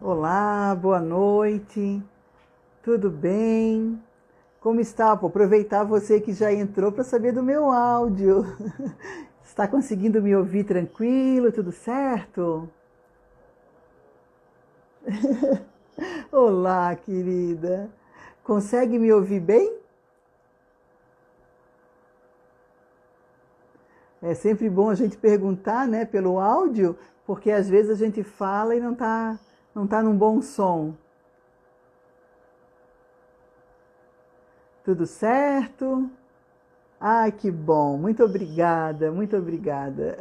Olá, boa noite, tudo bem? Como está? Vou aproveitar você que já entrou para saber do meu áudio. Está conseguindo me ouvir tranquilo, tudo certo? Olá, querida. Consegue me ouvir bem? É sempre bom a gente perguntar, né, pelo áudio, porque às vezes a gente fala e não tá num bom som. Tudo certo? Ai, que bom. Muito obrigada, muito obrigada.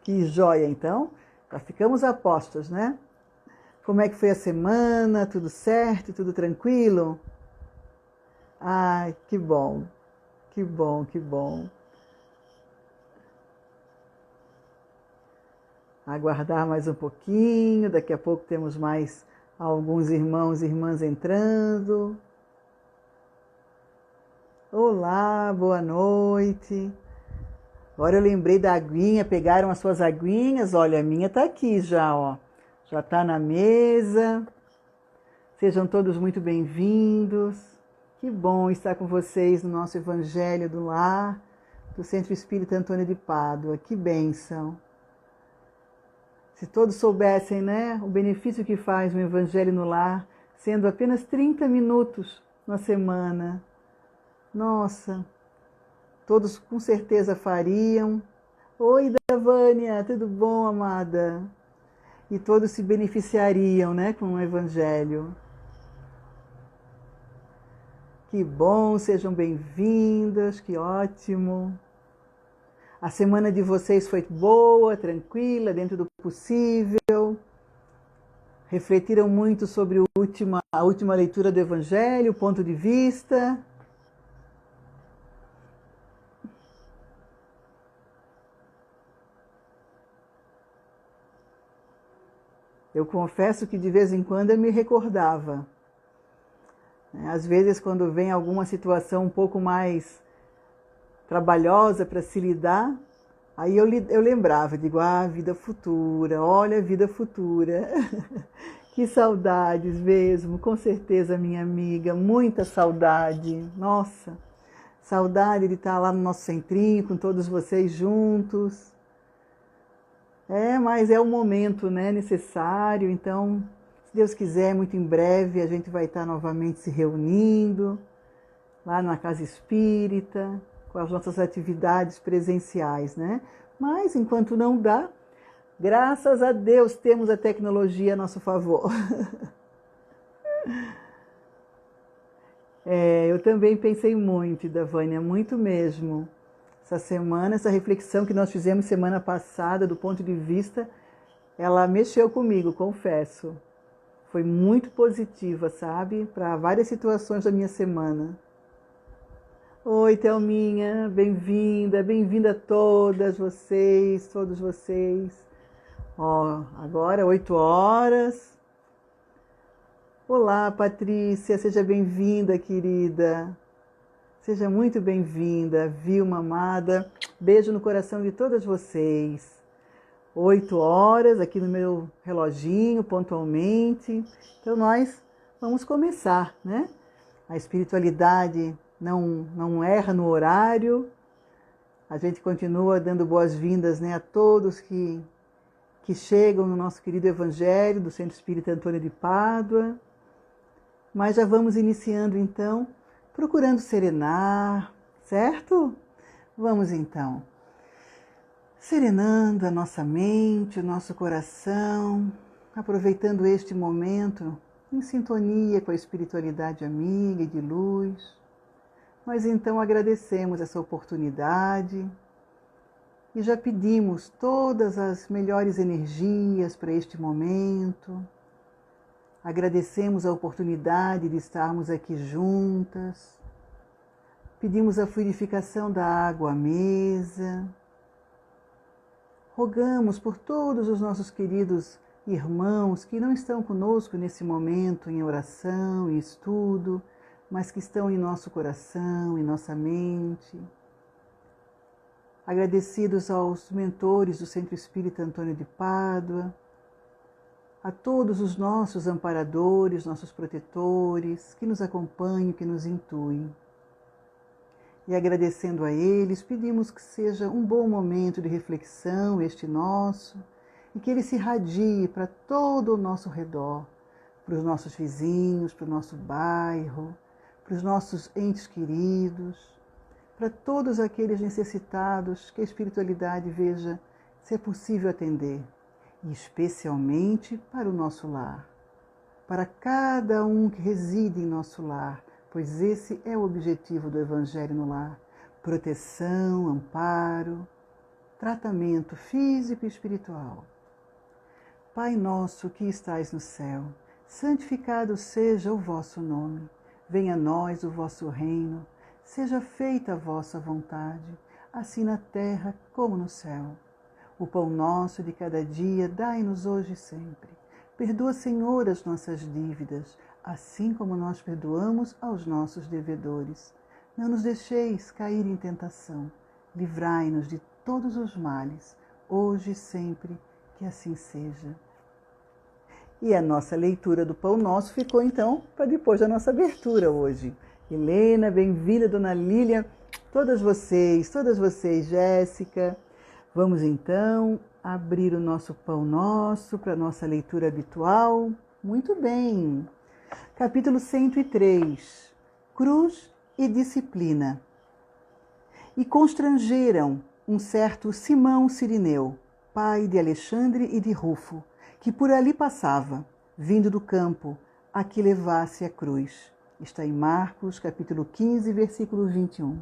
Que joia, então. Já ficamos a postos, né? Como é que foi a semana? Tudo certo? Tudo tranquilo? Ai, que bom. Que bom, que bom. Aguardar mais um pouquinho. Daqui a pouco temos mais alguns irmãos e irmãs entrando. Olá, boa noite. Agora eu lembrei da aguinha, pegaram as suas aguinhas? Olha, a minha tá aqui já, ó. Já tá na mesa. Sejam todos muito bem-vindos. Que bom estar com vocês no nosso Evangelho do Lar, do Centro Espírita Antônio de Pádua. Que bênção. Se todos soubessem, né, o benefício que faz um Evangelho no Lar, sendo apenas 30 minutos na semana. Nossa, todos com certeza fariam. Oi, Davânia, tudo bom, amada? E todos se beneficiariam, né, com o Evangelho. Que bom, sejam bem-vindas, que ótimo. A semana de vocês foi boa, tranquila, dentro do possível. Refletiram muito sobre a última leitura do Evangelho, o ponto de vista. Eu confesso que de vez em quando eu me recordava. Às vezes, quando vem alguma situação um pouco mais trabalhosa para se lidar, aí eu lembrava, digo, vida futura, olha a vida futura. Que saudades mesmo, com certeza, minha amiga, muita saudade. Nossa, saudade de estar lá no nosso centrinho, com todos vocês juntos. Mas é o momento, né, necessário, então, se Deus quiser, muito em breve a gente vai estar novamente se reunindo, lá na Casa Espírita, com as nossas atividades presenciais, né? Mas, enquanto não dá, graças a Deus temos a tecnologia a nosso favor. Eu também pensei muito, Davânia, muito mesmo. Essa semana, essa reflexão que nós fizemos semana passada, do ponto de vista, ela mexeu comigo, confesso. Foi muito positiva, sabe? Para várias situações da minha semana. Oi, Thelminha, bem-vinda a todos vocês. Ó, agora 8 horas. Olá, Patrícia, seja bem-vinda, querida. Seja muito bem-vinda, Vilma amada. Beijo no coração de todas vocês. 8 horas aqui no meu reloginho, pontualmente. Então nós vamos começar, né? A espiritualidade não erra no horário. A gente continua dando boas-vindas, né, a todos que chegam no nosso querido Evangelho do Centro Espírita Antônio de Pádua. Mas já vamos iniciando então, procurando serenar, certo? Vamos então. Serenando a nossa mente, o nosso coração, aproveitando este momento em sintonia com a espiritualidade amiga e de luz. Nós então agradecemos essa oportunidade e já pedimos todas as melhores energias para este momento. Agradecemos a oportunidade de estarmos aqui juntas. Pedimos a fluidificação da água à mesa. Rogamos por todos os nossos queridos irmãos que não estão conosco nesse momento em oração e estudo, mas que estão em nosso coração, em nossa mente. Agradecidos aos mentores do Centro Espírita Antônio de Pádua, a todos os nossos amparadores, nossos protetores, que nos acompanham, que nos intuem. E agradecendo a eles, pedimos que seja um bom momento de reflexão este nosso, e que ele se irradie para todo o nosso redor, para os nossos vizinhos, para o nosso bairro, para os nossos entes queridos, para todos aqueles necessitados que a espiritualidade veja se é possível atender, e especialmente para o nosso lar, para cada um que reside em nosso lar, pois esse é o objetivo do Evangelho no lar: proteção, amparo, tratamento físico e espiritual. Pai nosso que estais no céu, santificado seja o vosso nome. Venha a nós o vosso reino. Seja feita a vossa vontade, assim na terra como no céu. O pão nosso de cada dia dai-nos hoje e sempre. Perdoa, Senhor, as nossas dívidas, assim como nós perdoamos aos nossos devedores. Não nos deixeis cair em tentação. Livrai-nos de todos os males, hoje e sempre, que assim seja. E a nossa leitura do Pão Nosso ficou então para depois da nossa abertura hoje. Helena, bem-vinda, Dona Lília, todas vocês, Jéssica. Vamos então abrir o nosso Pão Nosso para a nossa leitura habitual. Muito bem. Capítulo 103. Cruz e disciplina. E constrangeram um certo Simão Cirineu, pai de Alexandre e de Rufo, que por ali passava, vindo do campo, a que levasse a cruz. Está em Marcos, capítulo 15, versículo 21.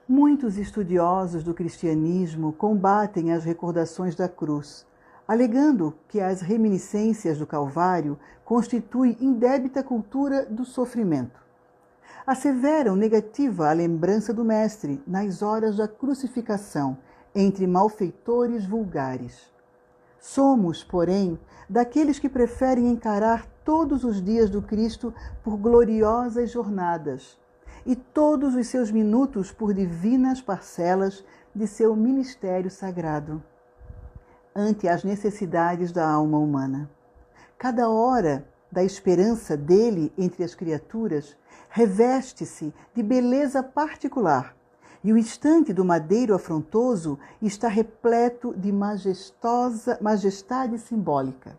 Muitos estudiosos do cristianismo combatem as recordações da cruz, alegando que as reminiscências do Calvário constituem indébita cultura do sofrimento. Asseveram negativa a lembrança do Mestre nas horas da crucificação, entre malfeitores vulgares. Somos, porém, daqueles que preferem encarar todos os dias do Cristo por gloriosas jornadas e todos os seus minutos por divinas parcelas de seu ministério sagrado, ante as necessidades da alma humana. Cada hora da esperança dele entre as criaturas reveste-se de beleza particular, e o instante do madeiro afrontoso está repleto de majestade simbólica.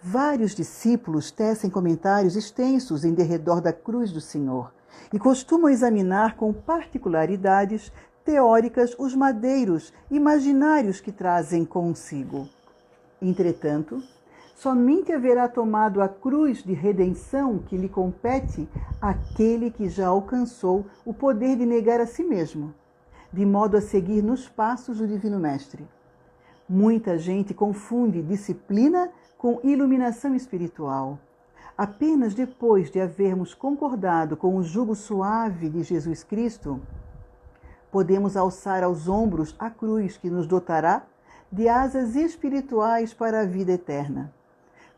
Vários discípulos tecem comentários extensos em derredor da cruz do Senhor e costumam examinar com particularidades teóricas os madeiros imaginários que trazem consigo. Entretanto, somente haverá tomado a cruz de redenção que lhe compete aquele que já alcançou o poder de negar a si mesmo, de modo a seguir nos passos do Divino Mestre. Muita gente confunde disciplina com iluminação espiritual. Apenas depois de havermos concordado com o jugo suave de Jesus Cristo, podemos alçar aos ombros a cruz que nos dotará de asas espirituais para a vida eterna.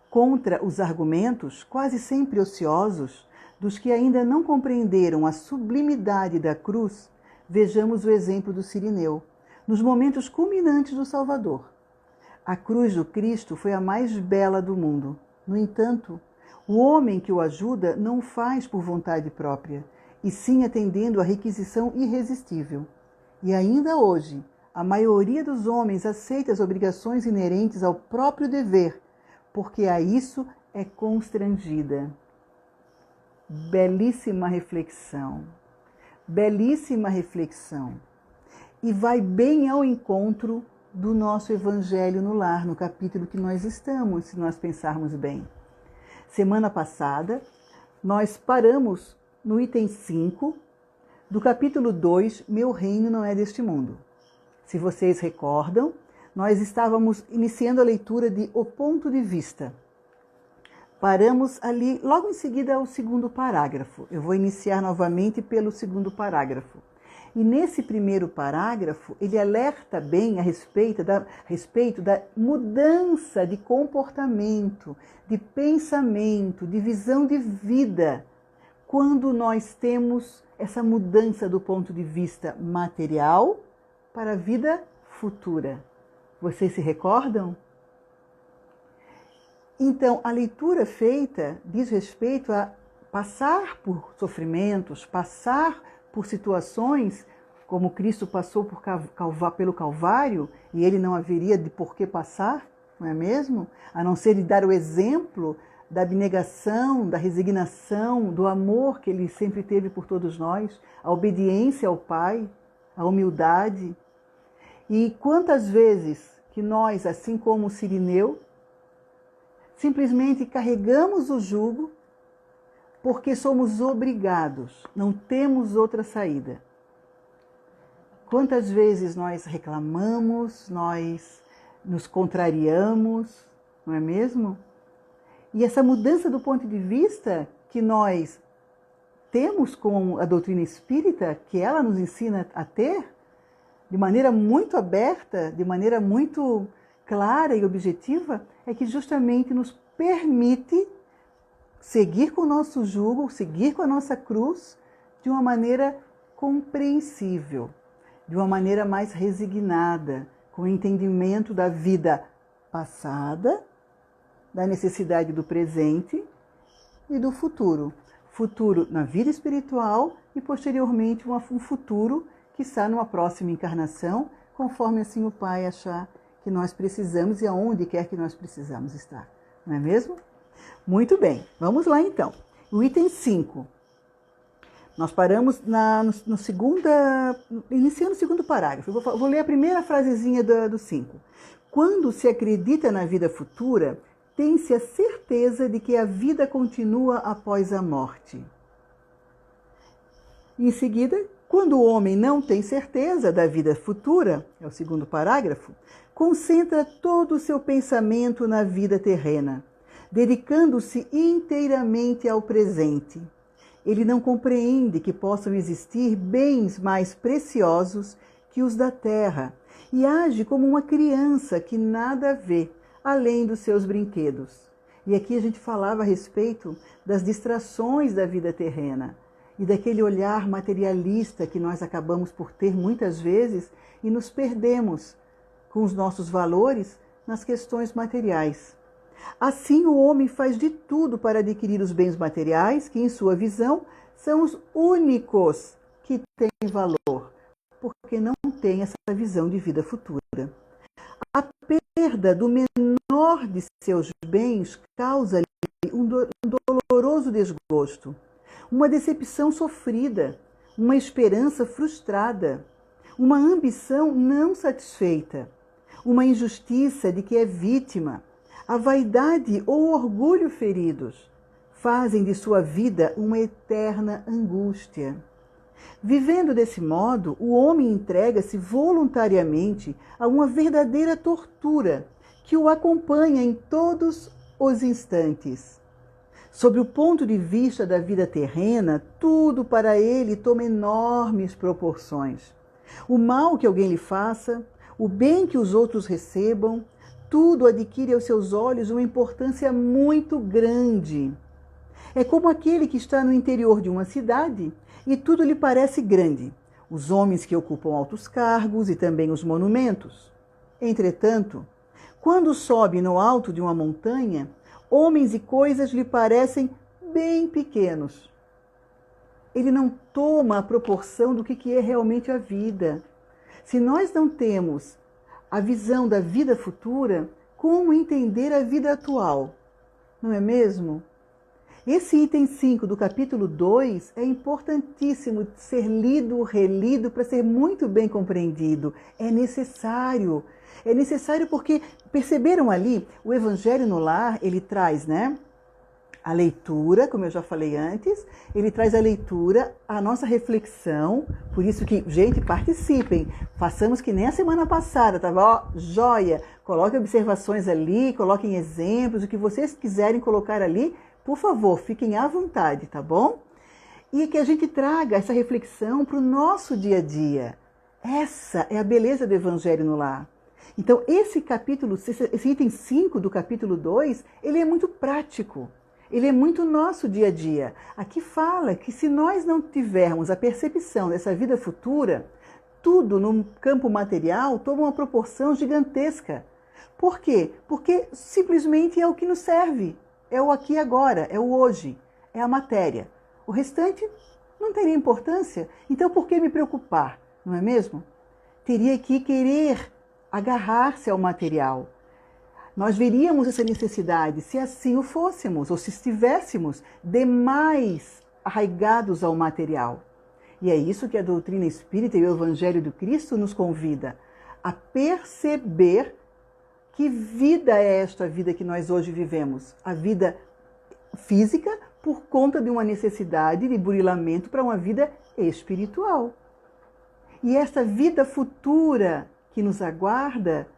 Contra os argumentos, quase sempre ociosos, dos que ainda não compreenderam a sublimidade da cruz, vejamos o exemplo do Cirineu, nos momentos culminantes do Salvador. A cruz do Cristo foi a mais bela do mundo. No entanto, o homem que o ajuda não o faz por vontade própria, e sim atendendo à requisição irresistível. E ainda hoje, a maioria dos homens aceita as obrigações inerentes ao próprio dever, porque a isso é constrangida. Belíssima reflexão. Belíssima reflexão. E vai bem ao encontro do nosso Evangelho no Lar, no capítulo que nós estamos, se nós pensarmos bem. Semana passada, nós paramos no item 5 do capítulo 2, Meu Reino Não É Deste Mundo. Se vocês recordam, nós estávamos iniciando a leitura de O Ponto de Vista. Paramos ali, logo em seguida, ao segundo parágrafo. Eu vou iniciar novamente pelo segundo parágrafo. E nesse primeiro parágrafo, ele alerta bem a respeito da mudança de comportamento, de pensamento, de visão de vida, quando nós temos essa mudança do ponto de vista material para a vida futura. Vocês se recordam? Então, a leitura feita diz respeito a passar por sofrimentos, passar por situações como Cristo passou pelo Calvário, e ele não haveria de por que passar, não é mesmo? A não ser de dar o exemplo da abnegação, da resignação, do amor que ele sempre teve por todos nós, a obediência ao Pai, a humildade. E quantas vezes que nós, assim como o Cirineu, simplesmente carregamos o jugo porque somos obrigados, não temos outra saída. Quantas vezes nós reclamamos, nós nos contrariamos, não é mesmo? E essa mudança do ponto de vista que nós temos com a doutrina espírita, que ela nos ensina a ter, de maneira muito aberta, de maneira muito clara e objetiva, é que justamente nos permite seguir com o nosso jugo, seguir com a nossa cruz, de uma maneira compreensível, de uma maneira mais resignada, com o entendimento da vida passada, da necessidade do presente e do futuro. Futuro na vida espiritual e, posteriormente, um futuro que está numa próxima encarnação, conforme assim o Pai achar que nós precisamos e aonde quer que nós precisamos estar. Não é mesmo? Muito bem, vamos lá então. O item 5. Nós paramos iniciando o segundo parágrafo. Vou ler a primeira frasezinha do 5. Quando se acredita na vida futura, tem-se a certeza de que a vida continua após a morte. Em seguida, quando o homem não tem certeza da vida futura, é o segundo parágrafo, concentra todo o seu pensamento na vida terrena, dedicando-se inteiramente ao presente. Ele não compreende que possam existir bens mais preciosos que os da terra e age como uma criança que nada vê, além dos seus brinquedos. E aqui a gente falava a respeito das distrações da vida terrena e daquele olhar materialista que nós acabamos por ter muitas vezes e nos perdemos com os nossos valores nas questões materiais. Assim, o homem faz de tudo para adquirir os bens materiais que, em sua visão, são os únicos que têm valor, porque não tem essa visão de vida futura. A perda do menor de seus bens causa-lhe um doloroso desgosto, uma decepção sofrida, uma esperança frustrada, uma ambição não satisfeita, uma injustiça de que é vítima, a vaidade ou o orgulho feridos fazem de sua vida uma eterna angústia. Vivendo desse modo, o homem entrega-se voluntariamente a uma verdadeira tortura que o acompanha em todos os instantes. Sob o ponto de vista da vida terrena, tudo para ele toma enormes proporções. O mal que alguém lhe faça, o bem que os outros recebam, tudo adquire aos seus olhos uma importância muito grande. É como aquele que está no interior de uma cidade e tudo lhe parece grande, os homens que ocupam altos cargos e também os monumentos. Entretanto, quando sobe no alto de uma montanha, homens e coisas lhe parecem bem pequenos. Ele não toma a proporção do que é realmente a vida. Se nós não temos a visão da vida futura, como entender a vida atual? Não é mesmo? Esse item 5 do capítulo 2 é importantíssimo de ser lido, relido, para ser muito bem compreendido. É necessário. É necessário porque, perceberam ali, o Evangelho no Lar, ele traz, a leitura, como eu já falei antes, ele traz a leitura, a nossa reflexão, por isso que, gente, participem, façamos que nem a semana passada, tá bom? Joia! Coloquem observações ali, coloquem exemplos, o que vocês quiserem colocar ali, por favor, fiquem à vontade, tá bom? E que a gente traga essa reflexão para o nosso dia a dia. Essa é a beleza do Evangelho no Lar. Então, esse item 5 do capítulo 2, ele é muito prático. Ele é muito nosso dia a dia. Aqui fala que se nós não tivermos a percepção dessa vida futura, tudo no campo material toma uma proporção gigantesca. Por quê? Porque simplesmente é o que nos serve. É o aqui e agora, é o hoje, é a matéria. O restante não teria importância. Então por que me preocupar, não é mesmo? Teria que querer agarrar-se ao material. Nós veríamos essa necessidade se assim o fôssemos, ou se estivéssemos demais arraigados ao material. E é isso que a doutrina espírita e o Evangelho do Cristo nos convida, a perceber que vida é esta vida que nós hoje vivemos. A vida física por conta de uma necessidade de burilamento para uma vida espiritual. E essa vida futura que nos aguarda,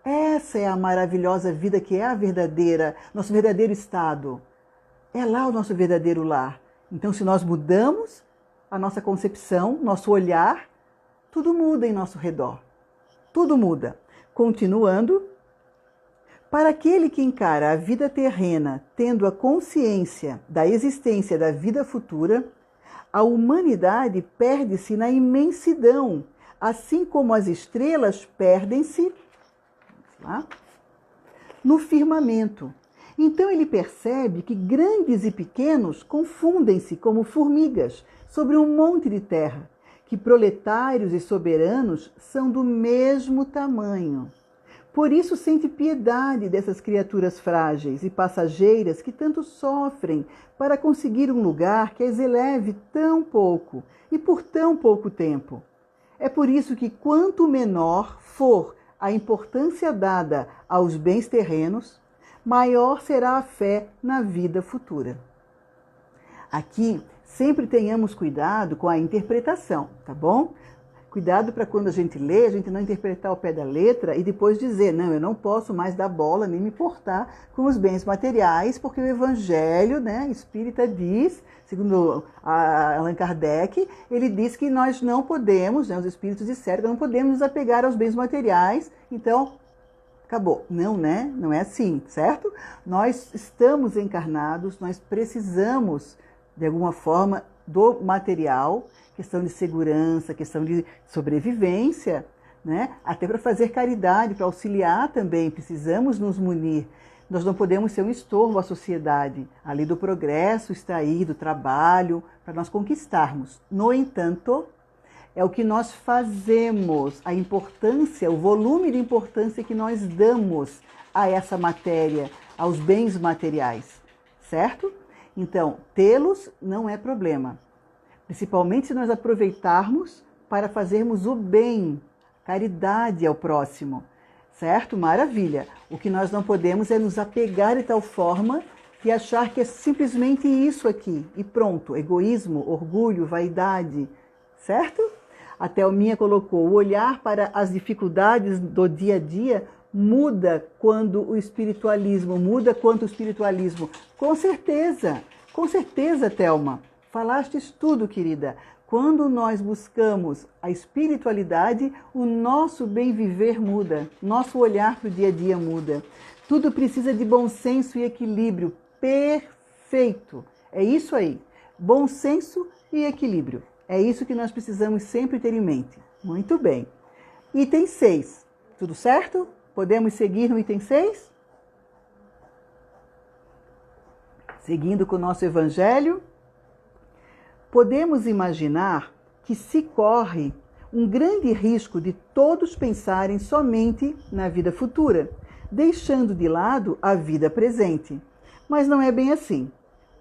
essa é a maravilhosa vida que é a verdadeira, nosso verdadeiro estado. É lá o nosso verdadeiro lar. Então, se nós mudamos a nossa concepção, nosso olhar, tudo muda em nosso redor. Tudo muda. Continuando, para aquele que encara a vida terrena tendo a consciência da existência da vida futura, a humanidade perde-se na imensidão, assim como as estrelas perdem-se no firmamento. Então ele percebe que grandes e pequenos confundem-se como formigas sobre um monte de terra, que proletários e soberanos são do mesmo tamanho. Por isso sente piedade dessas criaturas frágeis e passageiras que tanto sofrem para conseguir um lugar que as eleve tão pouco e por tão pouco tempo. É por isso que quanto menor for a importância dada aos bens terrenos, maior será a fé na vida futura. Aqui, sempre tenhamos cuidado com a interpretação, tá bom? Cuidado para quando a gente lê, a gente não interpretar ao pé da letra e depois dizer, não, eu não posso mais dar bola nem me importar com os bens materiais, porque o Evangelho, espírita diz, segundo Allan Kardec, ele diz que nós não podemos, os espíritos disseram que não podemos nos apegar aos bens materiais, então acabou. Não, não é assim, certo? Nós estamos encarnados, nós precisamos, de alguma forma, do material, questão de segurança, questão de sobrevivência, até para fazer caridade, para auxiliar também, precisamos nos munir. Nós não podemos ser um estorvo à sociedade. A lei do progresso está aí, do trabalho, para nós conquistarmos. No entanto, é o que nós fazemos, a importância, o volume de importância que nós damos a essa matéria, aos bens materiais, certo? Então, tê-los não é problema. Principalmente se nós aproveitarmos para fazermos o bem, caridade ao próximo, certo? Maravilha! O que nós não podemos é nos apegar de tal forma e achar que é simplesmente isso aqui, e pronto, egoísmo, orgulho, vaidade, certo? A Thelminha colocou, o olhar para as dificuldades do dia a dia muda quando o espiritualismo, com certeza, Thelma. Falastes tudo, querida. Quando nós buscamos a espiritualidade, o nosso bem viver muda, nosso olhar para o dia a dia muda. Tudo precisa de bom senso e equilíbrio. Perfeito! É isso aí. Bom senso e equilíbrio. É isso que nós precisamos sempre ter em mente. Muito bem. Item 6. Tudo certo? Podemos seguir no item 6? Seguindo com o nosso Evangelho. Podemos imaginar que se corre um grande risco de todos pensarem somente na vida futura, deixando de lado a vida presente. Mas não é bem assim.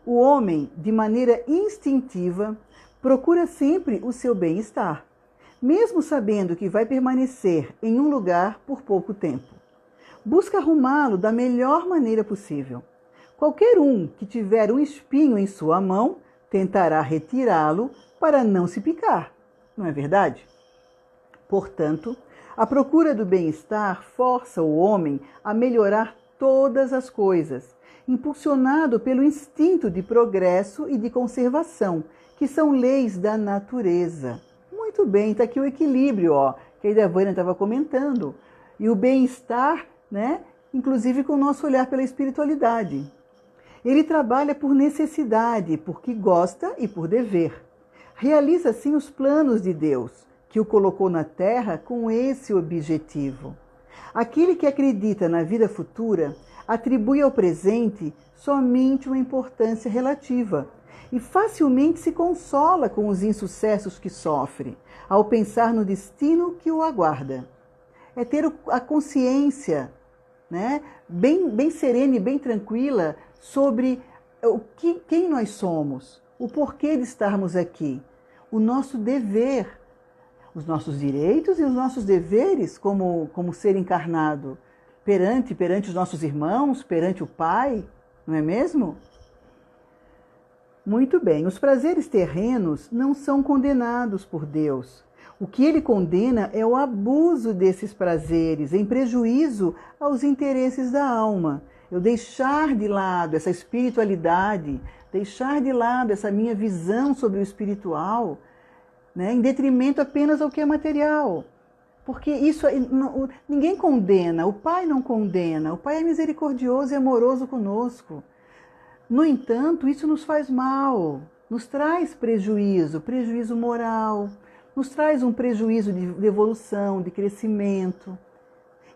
O homem, de maneira instintiva, procura sempre o seu bem-estar, mesmo sabendo que vai permanecer em um lugar por pouco tempo. Busca arrumá-lo da melhor maneira possível. Qualquer um que tiver um espinho em sua mão tentará retirá-lo para não se picar, não é verdade? Portanto, a procura do bem-estar força o homem a melhorar todas as coisas, impulsionado pelo instinto de progresso e de conservação, que são leis da natureza. Muito bem, está aqui o equilíbrio, que a Idavânia estava comentando. E o bem-estar, inclusive com o nosso olhar pela espiritualidade. Ele trabalha por necessidade, porque gosta e por dever. Realiza, assim, os planos de Deus, que o colocou na Terra com esse objetivo. Aquele que acredita na vida futura atribui ao presente somente uma importância relativa e facilmente se consola com os insucessos que sofre, ao pensar no destino que o aguarda. É ter a consciência, né, bem serena e bem tranquila sobre quem nós somos, o porquê de estarmos aqui, o nosso dever, os nossos direitos e os nossos deveres como ser encarnado perante os nossos irmãos, perante o Pai, não é mesmo? Muito bem, os prazeres terrenos não são condenados por Deus. O que ele condena é o abuso desses prazeres, em prejuízo aos interesses da alma. Eu deixar de lado essa espiritualidade, deixar de lado essa minha visão sobre o espiritual, né, em detrimento apenas ao que é material. Porque isso ninguém condena, o Pai não condena, o Pai é misericordioso e amoroso conosco. No entanto, isso nos faz mal, nos traz prejuízo moral, nos traz um prejuízo de evolução, de crescimento.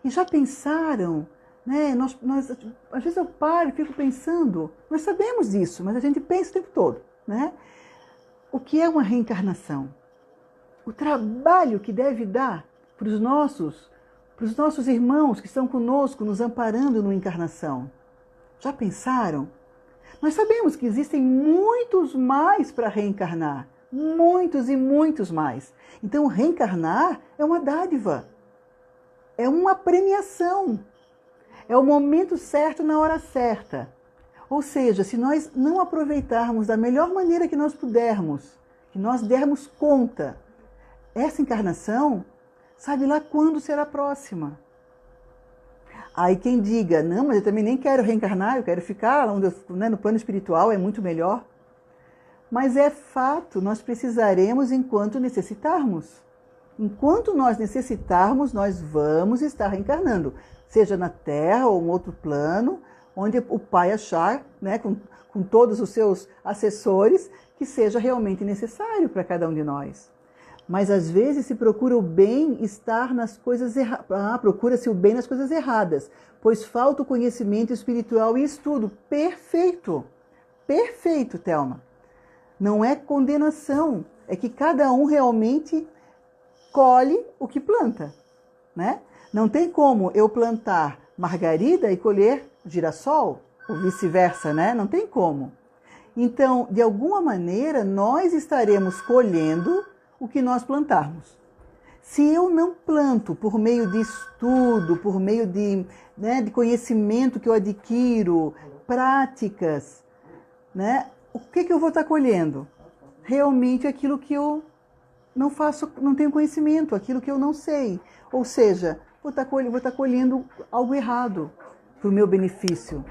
E já pensaram, né? Às vezes eu paro e fico pensando, nós sabemos disso, mas a gente pensa o tempo todo, né? O que é uma reencarnação? O trabalho que deve dar para os nossos irmãos que estão conosco, nos amparando numa encarnação. Já pensaram? Nós sabemos que existem muitos mais para reencarnar. Muitos e muitos mais. Então, reencarnar é uma dádiva. É uma premiação. É o momento certo na hora certa. Ou seja, se nós não aproveitarmos da melhor maneira que nós pudermos, que nós dermos conta, essa encarnação, sabe lá quando será a próxima. Aí quem diga, não, mas eu também nem quero reencarnar, eu quero ficar onde no plano espiritual, é muito melhor. Mas é fato, nós precisaremos enquanto necessitarmos. Enquanto nós necessitarmos, nós vamos estar reencarnando. Seja na Terra ou em outro plano, onde o Pai achar, né, com todos os seus assessores, que seja realmente necessário para cada um de nós. Mas às vezes se procura o bem estar nas coisas procura-se o bem nas coisas erradas, pois falta o conhecimento espiritual e estudo. Perfeito! Perfeito, Thelma! Não é condenação, é que cada um realmente colhe o que planta, né? Não tem como eu plantar margarida e colher girassol, ou vice-versa, né? Não tem como. Então, de alguma maneira, nós estaremos colhendo o que nós plantarmos. Se eu não planto por meio de estudo, por meio de conhecimento que eu adquiro, práticas, né, o que eu vou estar colhendo? Realmente aquilo que eu não faço, não tenho conhecimento, aquilo que eu não sei. Ou seja, vou estar colhendo algo errado para o meu benefício.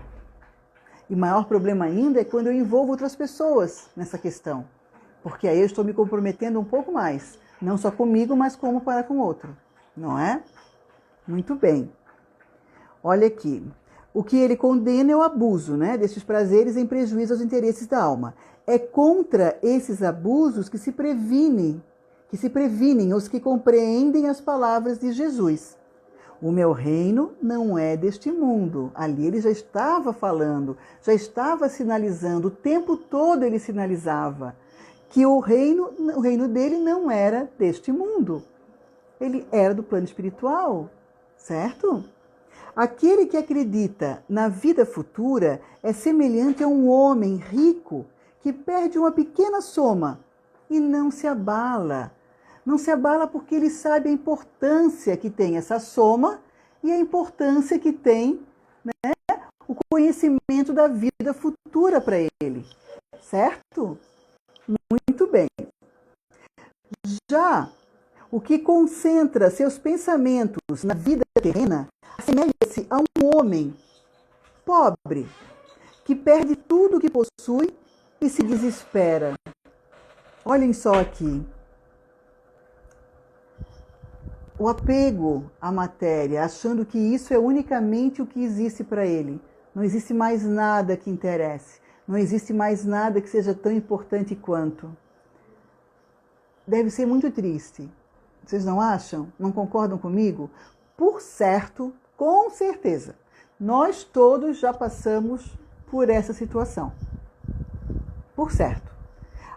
E o maior problema ainda é quando eu envolvo outras pessoas nessa questão. Porque aí eu estou me comprometendo um pouco mais. Não só comigo, mas como para com o outro. Não é? Muito bem. Olha aqui. O que ele condena é o abuso, né, desses prazeres em prejuízo aos interesses da alma. É contra esses abusos que se previnem os que compreendem as palavras de Jesus. O meu reino não é deste mundo. Ali ele já estava falando, já estava sinalizando, o tempo todo ele sinalizava que o reino dele não era deste mundo. Ele era do plano espiritual, certo? Aquele que acredita na vida futura é semelhante a um homem rico que perde uma pequena soma e não se abala. Não se abala porque ele sabe a importância que tem essa soma e a importância que tem, né, o conhecimento da vida futura para ele, certo? Muito bem. Já o que concentra seus pensamentos na vida terrena assemelha-se a um homem pobre que perde tudo o que possui e se desespera. Olhem só aqui. O apego à matéria, achando que isso é unicamente o que existe para ele. Não existe mais nada que interesse. Não existe mais nada que seja tão importante quanto. Deve ser muito triste. Vocês não acham? Não concordam comigo? por certo, com certeza, nós todos já passamos por essa situação. Por certo.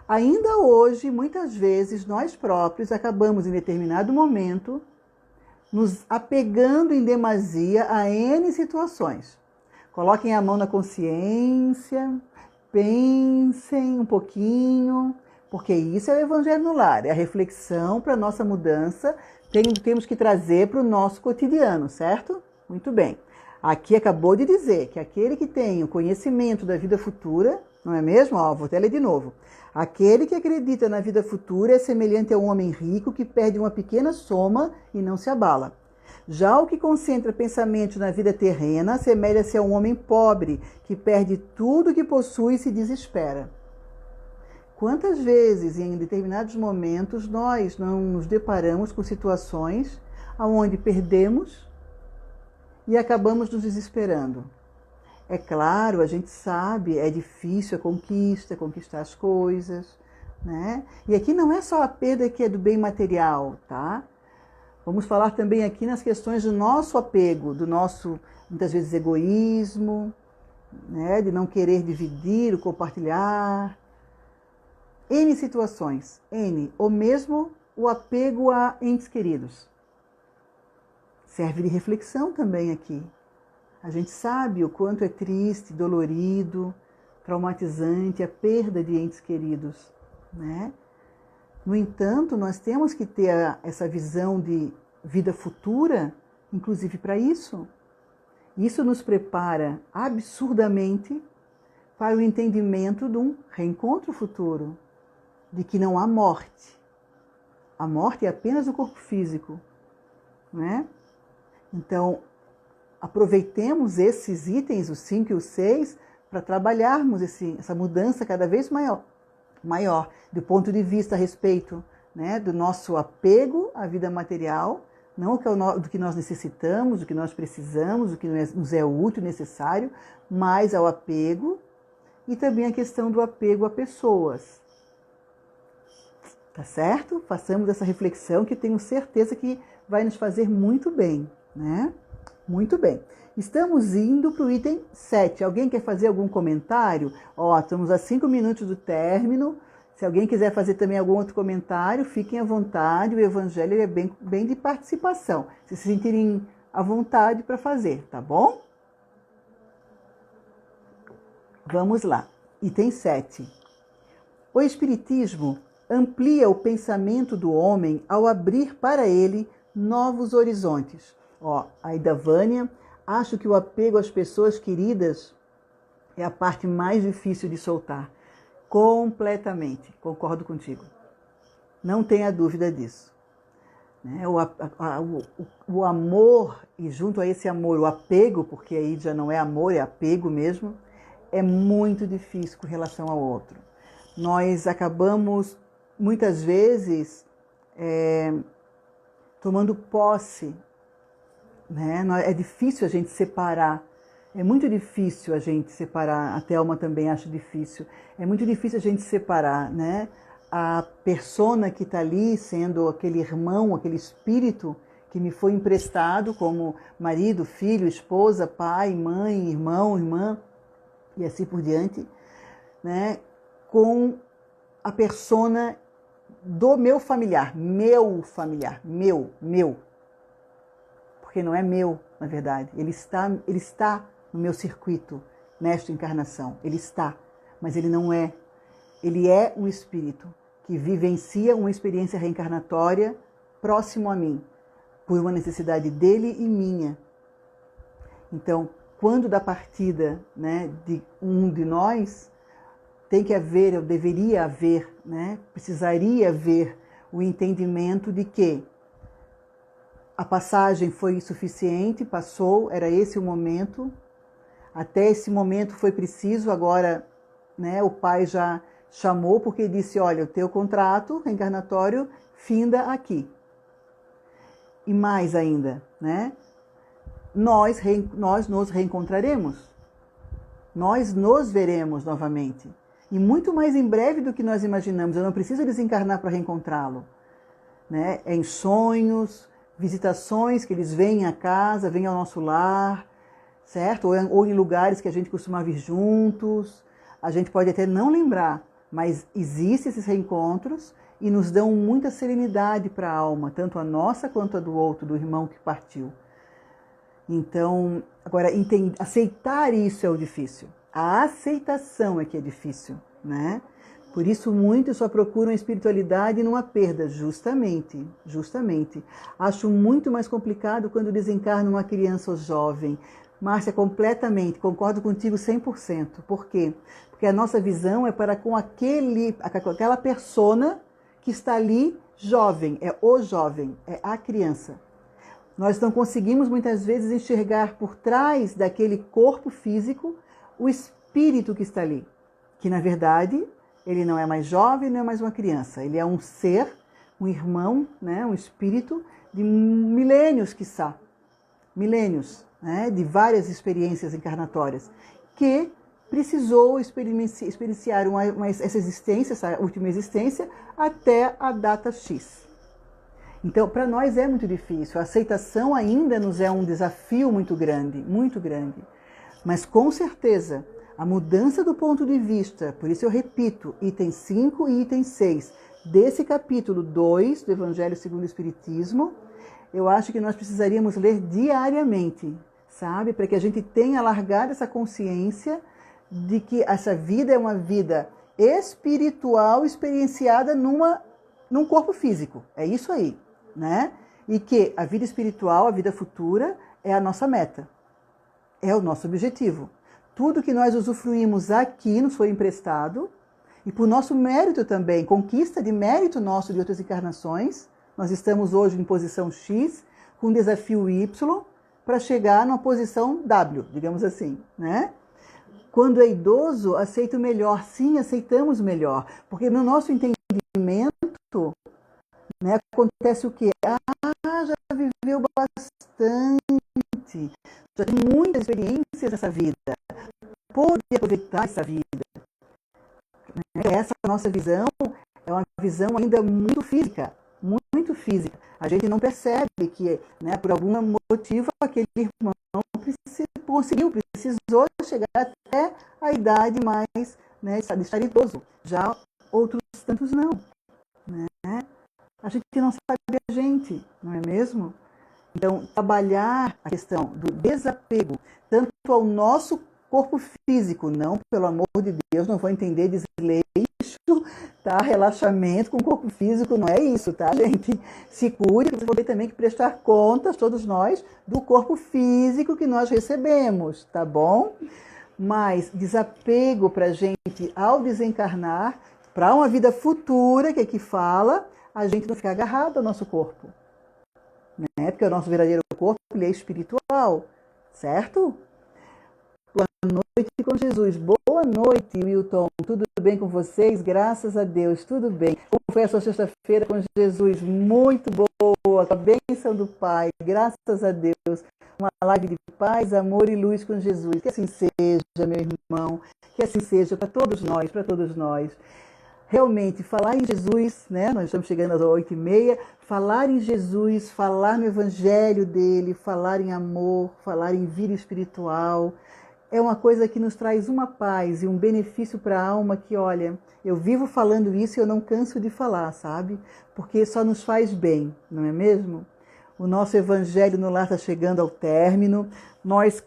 Ainda hoje, muitas vezes, nós próprios acabamos, em determinado momento, nos apegando em demasia a N situações. Coloquem a mão na consciência, pensem um pouquinho, porque isso é o Evangelho no Lar, é a reflexão para a nossa mudança, temos que trazer para o nosso cotidiano, certo? Muito bem. Aqui acabou de dizer que aquele que tem o conhecimento da vida futura, não é mesmo? Ó, vou até ler de novo. Aquele que acredita na vida futura é semelhante a um homem rico que perde uma pequena soma e não se abala. Já o que concentra pensamentos na vida terrena assemelha-se a um homem pobre que perde tudo que possui e se desespera. Quantas vezes, em determinados momentos, nós não nos deparamos com situações onde perdemos e acabamos nos desesperando? É claro, a gente sabe, é difícil a conquista, conquistar as coisas, né? E aqui não é só a perda que é do bem material, tá? Vamos falar também aqui nas questões do nosso apego, do nosso, muitas vezes, egoísmo, né? De não querer dividir, ou compartilhar. N situações, N, ou mesmo o apego a entes queridos. Serve de reflexão também aqui. A gente sabe o quanto é triste, dolorido, traumatizante a perda de entes queridos, né? No entanto, nós temos que ter essa visão de vida futura, inclusive para isso. Isso nos prepara absurdamente para o entendimento de um reencontro futuro, de que não há morte. A morte é apenas o corpo físico, né? Então, aproveitemos esses itens, os 5 e os 6, para trabalharmos essa mudança cada vez maior, do ponto de vista a respeito, né, do nosso apego à vida material, não do que nós necessitamos, do que nós precisamos, do que nos é útil, necessário, mas ao apego e também a questão do apego a pessoas. Tá certo? Façamos essa reflexão que eu tenho certeza que vai nos fazer muito bem, né? Muito bem. Estamos indo para o item 7. Alguém quer fazer algum comentário? Ó, estamos a 5 minutos do término. Se alguém quiser fazer também algum outro comentário, fiquem à vontade. O Evangelho é bem de participação. Se sentirem à vontade para fazer, tá bom? Vamos lá. Item 7. O Espiritismo amplia o pensamento do homem ao abrir para ele novos horizontes. Ó, Aida Vânia, acho que o apego às pessoas queridas é a parte mais difícil de soltar. Completamente, concordo contigo. Não tenha dúvida disso. Né? O amor, e junto a esse amor, o apego, porque aí já não é amor, é apego mesmo, é muito difícil com relação ao outro. Nós acabamos, muitas vezes, tomando posse, né? É difícil a gente separar, é muito difícil a gente separar, a Thelma também acha difícil, é muito difícil a gente separar, né? A persona que está ali, sendo aquele irmão, aquele espírito que me foi emprestado como marido, filho, esposa, pai, mãe, irmão, irmã, e assim por diante, né? Com a persona do meu familiar, meu, porque não é meu, na verdade, ele está no meu circuito, nesta encarnação, ele está, mas ele não é, ele é um espírito que vivencia uma experiência reencarnatória próximo a mim, por uma necessidade dele e minha. Então, quando da partida, né, de um de nós, tem que haver, ou deveria haver, né, precisaria haver o entendimento de que a passagem foi suficiente, passou, era esse o momento, até esse momento foi preciso, agora, né, o pai já chamou porque disse, olha, o teu contrato reencarnatório finda aqui. E mais ainda, né, nós nos reencontraremos, nós nos veremos novamente. E muito mais em breve do que nós imaginamos. Eu não preciso desencarnar para reencontrá-lo. Né? É em sonhos, visitações que eles vêm à casa, vêm ao nosso lar, certo? Ou em lugares que a gente costuma vir juntos. A gente pode até não lembrar, mas existem esses reencontros e nos dão muita serenidade para a alma, tanto a nossa quanto a do outro, do irmão que partiu. Então, agora, aceitar isso é o difícil. A aceitação é que é difícil, né? Por isso, muitos só procuram a espiritualidade numa perda, justamente. Acho muito mais complicado quando desencarna uma criança ou jovem. Márcia, completamente, concordo contigo 100%. Por quê? Porque a nossa visão é para com aquela persona que está ali jovem, é o jovem, é a criança. Nós não conseguimos muitas vezes enxergar por trás daquele corpo físico o espírito que está ali, que na verdade ele não é mais jovem, não é mais uma criança, ele é um ser, um irmão, né, um espírito de milênios, quiçá, milênios, né, de várias experiências encarnatórias, que precisou experienciar essa existência, essa última existência, até a data X. Então, para nós é muito difícil. A aceitação ainda nos é um desafio muito grande, muito grande. Mas, com certeza, a mudança do ponto de vista, por isso eu repito, item 5 e item 6, desse capítulo 2 do Evangelho segundo o Espiritismo, eu acho que nós precisaríamos ler diariamente, sabe? Para que a gente tenha largado essa consciência de que essa vida é uma vida espiritual experienciada num corpo físico. É isso aí. Né? E que a vida espiritual, a vida futura, é a nossa meta, é o nosso objetivo. Tudo que nós usufruímos aqui nos foi emprestado, e por nosso mérito também, conquista de mérito nosso de outras encarnações, nós estamos hoje em posição X, com desafio Y, para chegar numa posição W, digamos assim, né? Quando é idoso, aceita o melhor. Sim, aceitamos o melhor, porque no nosso entendimento, né, acontece o quê? Já viveu bastante, já tem muitas experiências nessa vida, pode aproveitar essa vida. Essa nossa visão é uma visão ainda muito física, muito física. A gente não percebe que, né, por algum motivo, aquele irmão precisou chegar até a idade mais, né, de estar idoso. Já outros tantos não, né? A gente não sabe a gente, não é mesmo? Então, trabalhar a questão do desapego, tanto ao nosso corpo físico, não, pelo amor de Deus, não vou entender desleixo, tá? Relaxamento com o corpo físico, não é isso, tá, gente? Se cuide, para poder também prestar contas, todos nós, do corpo físico que nós recebemos, tá bom? Mas desapego para a gente, ao desencarnar, para uma vida futura, que aqui fala, a gente não ficar agarrado ao nosso corpo, né? Porque o nosso verdadeiro corpo ele é espiritual, certo? Boa noite com Jesus. Boa noite, Wilton. Tudo bem com vocês? Graças a Deus, tudo bem. Como foi a sua sexta-feira com Jesus? Muito boa, com a bênção do Pai, graças a Deus. Uma live de paz, amor e luz com Jesus. Que assim seja, meu irmão, que assim seja para todos nós, para todos nós. Realmente, falar em Jesus, né? Nós estamos chegando às 8h30, falar em Jesus, falar no Evangelho dele, falar em amor, falar em vida espiritual, é uma coisa que nos traz uma paz e um benefício para a alma que, olha, eu vivo falando isso e eu não canso de falar, sabe? Porque só nos faz bem, não é mesmo? O nosso Evangelho no Lar está chegando ao término, nós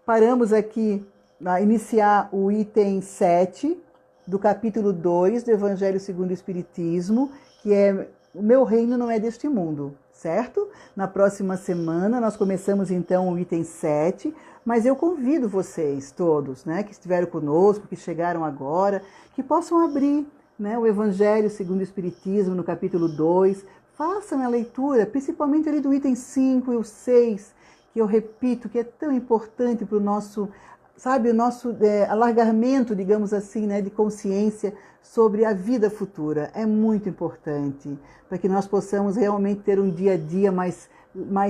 paramos aqui a iniciar o item 7, do capítulo 2 do Evangelho segundo o Espiritismo, que é o meu reino não é deste mundo, certo? Na próxima semana nós começamos então o item 7, mas eu convido vocês todos, né, que estiveram conosco, que chegaram agora, que possam abrir, né, o Evangelho segundo o Espiritismo no capítulo 2, façam a leitura, principalmente ali do item 5 e o 6, que eu repito que é tão importante para o nosso, sabe, o nosso alargamento, digamos assim, né, de consciência sobre a vida futura. É muito importante para que nós possamos realmente ter um dia a dia mais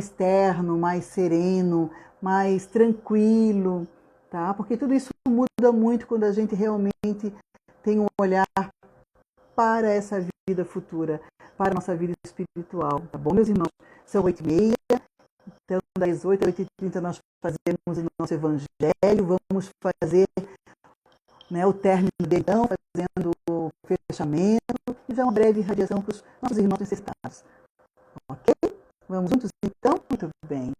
terno, mais sereno, mais tranquilo, tá? Porque tudo isso muda muito quando a gente realmente tem um olhar para essa vida futura. para a nossa vida espiritual. Tá bom, meus irmãos? São 8h30, então das 8 às 8h30 nós fazemos o nosso evangelho, vamos fazer, né, o término dele, então, fazendo o fechamento e já uma breve radiação para os nossos irmãos necessitados. Ok? Vamos juntos então? Muito bem.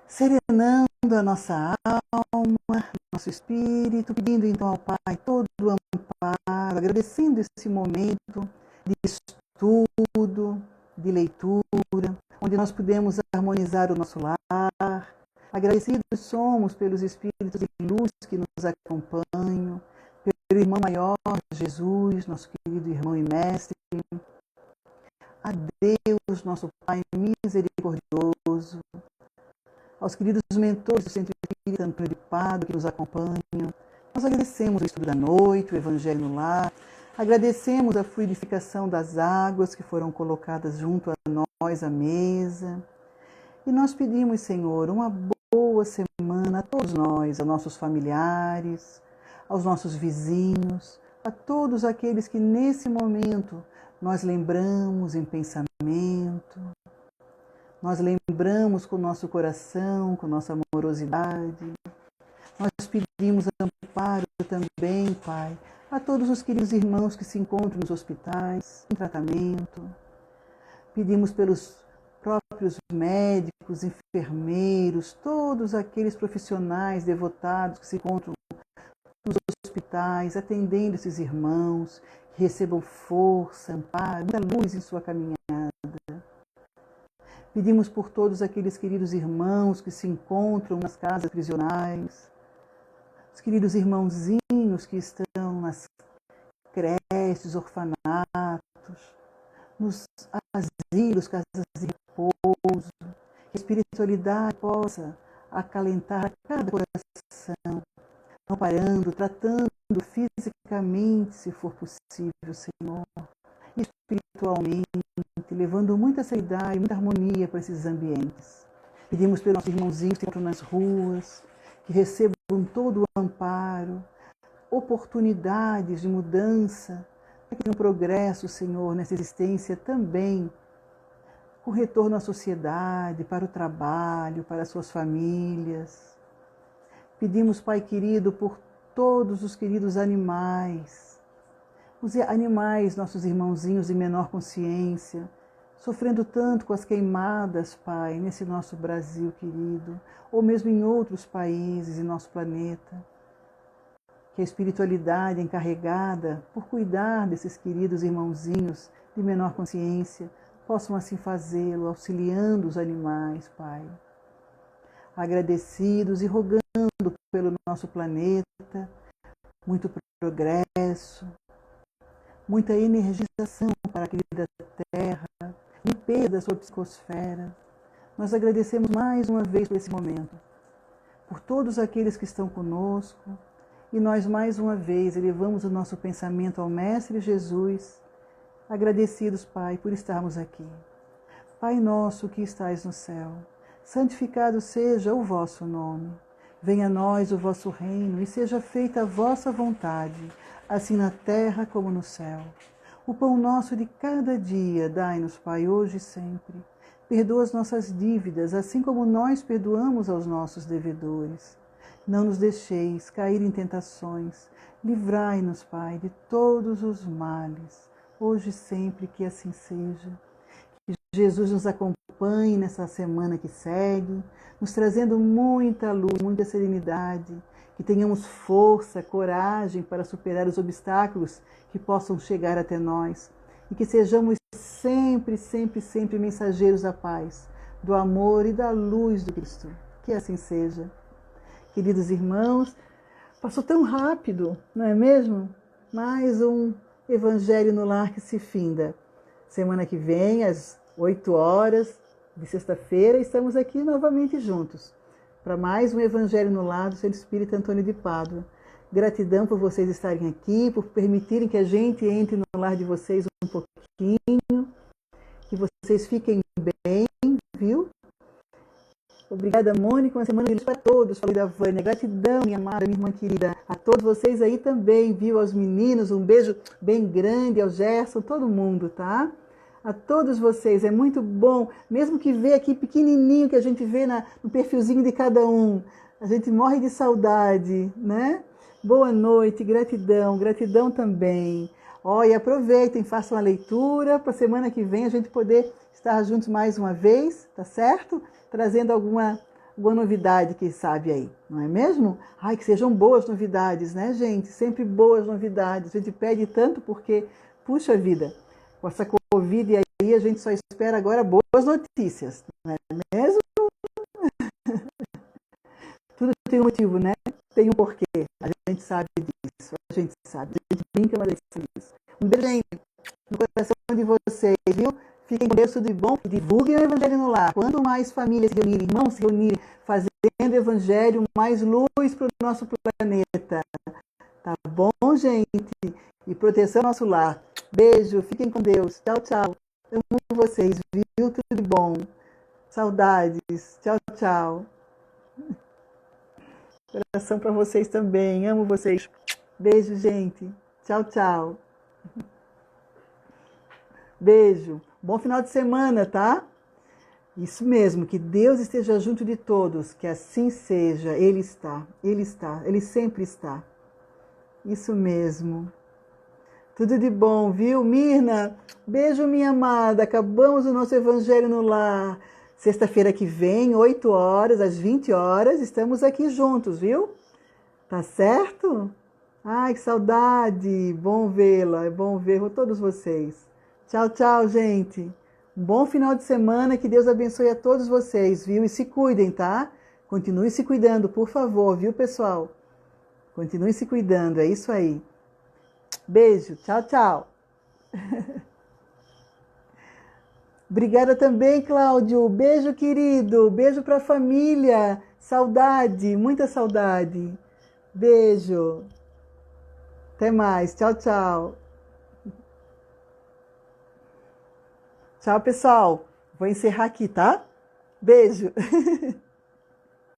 Serenando a nossa alma, nosso espírito, pedindo então ao Pai todo o amparo, agradecendo esse momento de estudo, de leitura, onde nós podemos harmonizar o nosso lar. Agradecidos somos pelos espíritos de luz que nos acompanham, pelo irmão maior Jesus, nosso querido irmão e mestre, a Deus, nosso Pai misericordioso, aos queridos mentores do Centro Espírita Antônio de Pádua que nos acompanham. Nós agradecemos o estudo da noite, o Evangelho no lar, agradecemos a fluidificação das águas que foram colocadas junto a nós à mesa. E nós pedimos, Senhor, uma boa semana a todos nós, aos nossos familiares, aos nossos vizinhos, a todos aqueles que nesse momento nós lembramos em pensamento, nós lembramos com o nosso coração, com nossa amorosidade. Nós pedimos amparo também, Pai, a todos os queridos irmãos que se encontram nos hospitais, em tratamento. Pedimos pelos próprios médicos, enfermeiros, todos aqueles profissionais devotados que se encontram nos hospitais, atendendo esses irmãos, que recebam força, amparo, muita luz em sua caminhada. Pedimos por todos aqueles queridos irmãos que se encontram nas casas prisionais, os queridos irmãozinhos que estão nas creches, orfanatos, nos asilos, casas de repouso, que a espiritualidade possa acalentar cada coração, amparando, tratando fisicamente, se for possível, Senhor, e espiritualmente, levando muita seriedade, muita harmonia para esses ambientes. Pedimos pelos nossos irmãozinhos que estão nas ruas, que recebam todo o amparo, oportunidades de mudança, para que tenham progresso, Senhor, nessa existência também, com retorno à sociedade, para o trabalho, para as suas famílias. Pedimos, Pai querido, por todos os queridos animais, os animais, nossos irmãozinhos de menor consciência, sofrendo tanto com as queimadas, Pai, nesse nosso Brasil querido, ou mesmo em outros países em nosso planeta. Que a espiritualidade encarregada por cuidar desses queridos irmãozinhos de menor consciência possam assim fazê-lo, auxiliando os animais, Pai. Agradecidos e rogando pelo nosso planeta, muito progresso, muita energização para a querida Terra, limpeza da sua psicosfera. Nós agradecemos mais uma vez por esse momento, por todos aqueles que estão conosco, e nós mais uma vez elevamos o nosso pensamento ao Mestre Jesus, agradecidos, Pai, por estarmos aqui. Pai nosso que estais no céu, santificado seja o vosso nome. Venha a nós o vosso reino e seja feita a vossa vontade, assim na terra como no céu. O pão nosso de cada dia dai-nos, Pai, hoje e sempre. Perdoa as nossas dívidas, assim como nós perdoamos aos nossos devedores. Não nos deixeis cair em tentações. Livrai-nos, Pai, de todos os males, hoje e sempre, que assim seja. Que Jesus nos acompanhe nessa semana que segue, nos trazendo muita luz, muita serenidade, que tenhamos força, coragem para superar os obstáculos que possam chegar até nós e que sejamos sempre, sempre, sempre mensageiros da paz, do amor e da luz do Cristo. Que assim seja. Queridos irmãos, passou tão rápido, não é mesmo? Mais um Evangelho no Lar que se finda. Semana que vem, às 8 horas de sexta-feira, estamos aqui novamente juntos para mais um Evangelho no Lar do Centro Espírita Antônio de Pádua. Gratidão por vocês estarem aqui, por permitirem que a gente entre no lar de vocês um pouquinho, que vocês fiquem bem, viu? Obrigada, Mônica, uma semana de luz para todos, falei da Vânia. Gratidão, minha amada, minha irmã querida, a todos vocês aí também, viu? Aos meninos, um beijo bem grande, ao Gerson, todo mundo, tá? a todos vocês. É muito bom, mesmo que vê aqui pequenininho, que a gente vê no perfilzinho de cada um. A gente morre de saudade, né? Boa noite, gratidão, gratidão também. Ó, e aproveitem, façam a leitura para a semana que vem a gente poder estar juntos mais uma vez, tá certo? Trazendo alguma novidade, quem sabe aí, não é mesmo? Ai, que sejam boas novidades, né, gente? Sempre boas novidades. A gente pede tanto porque, puxa vida, com essa Covid aí a gente só espera agora boas notícias, não é mesmo? Tudo tem um motivo, né? Tem um porquê. A gente sabe disso, a gente sabe. A gente brinca, mas a gente sabe disso. Um beijo, gente, no coração de vocês, viu? Fiquem com Deus, tudo de bom. Divulguem o Evangelho no lar. Quanto mais famílias se reunirem, irmãos se reunirem, fazendo o Evangelho, mais luz para o nosso planeta. Tá bom, gente? E proteção ao nosso lar. Beijo, fiquem com Deus. Tchau, tchau. Amo vocês, viu? Tudo de bom. Saudades. Tchau, tchau. Coração para vocês também. Amo vocês. Beijo, gente. Tchau, tchau. Beijo. Bom final de semana, tá? Isso mesmo, que Deus esteja junto de todos, que assim seja. Ele está, Ele sempre está. Isso mesmo. Tudo de bom, viu? Mirna, beijo, minha amada. Acabamos o nosso Evangelho no Lar. Sexta-feira que vem, 8 horas, às 20 horas, estamos aqui juntos, viu? Tá certo? Ai, que saudade. Bom vê-la, é bom ver todos vocês. Tchau, tchau, gente. Um bom final de semana, que Deus abençoe a todos vocês, viu? E se cuidem, tá? Continue se cuidando, por favor, viu, pessoal? Continue se cuidando, é isso aí. Beijo, tchau, tchau. Obrigada também, Cláudio. Beijo, querido. Beijo para a família. Saudade, muita saudade. Beijo. Até mais. Tchau, tchau. Tchau, pessoal. Vou encerrar aqui, tá? Beijo.